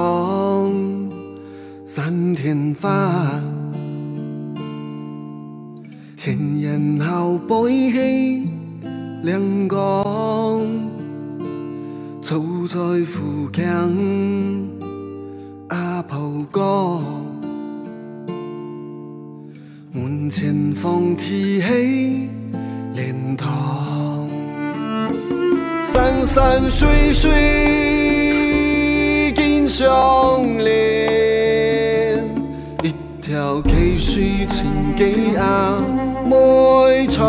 光，散天花，天然后背起亮光，走在附近阿婆哥，门前放提起莲塘，山山水水紧相连，一条溪水千几阿妹唱，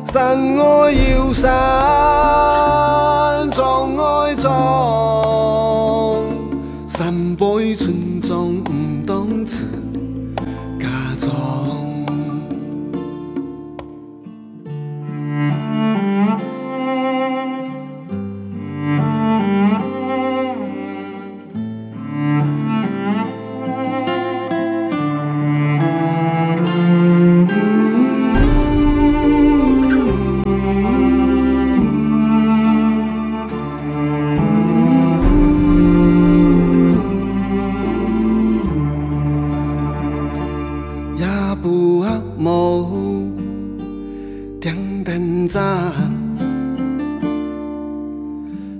山外有山，庄外庄，三辈村庄不当自家庄。不阿无点灯盏，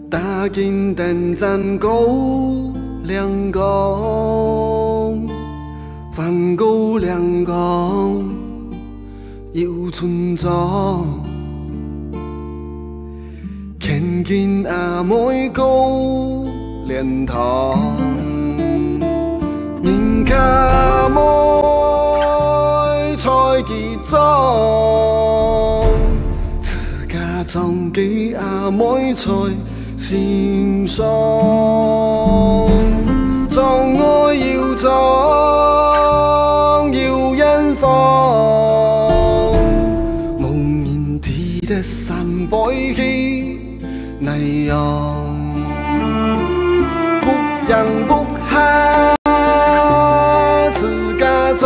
打紧灯盏够亮光，翻够亮光有村庄，牵紧阿妹够莲塘，人卡妹。菜基庄，自家种的阿妹菜心爽，庄外有庄有远方，无人地的三辈去那样，不阳不下自家种。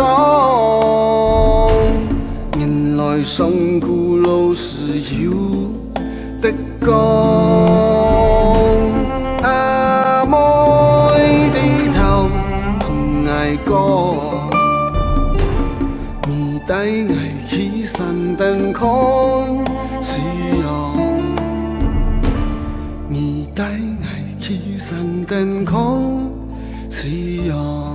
上古老是有的讲，阿妹低头同爱讲，你带爱去山登空是用，你带爱去山登空是用。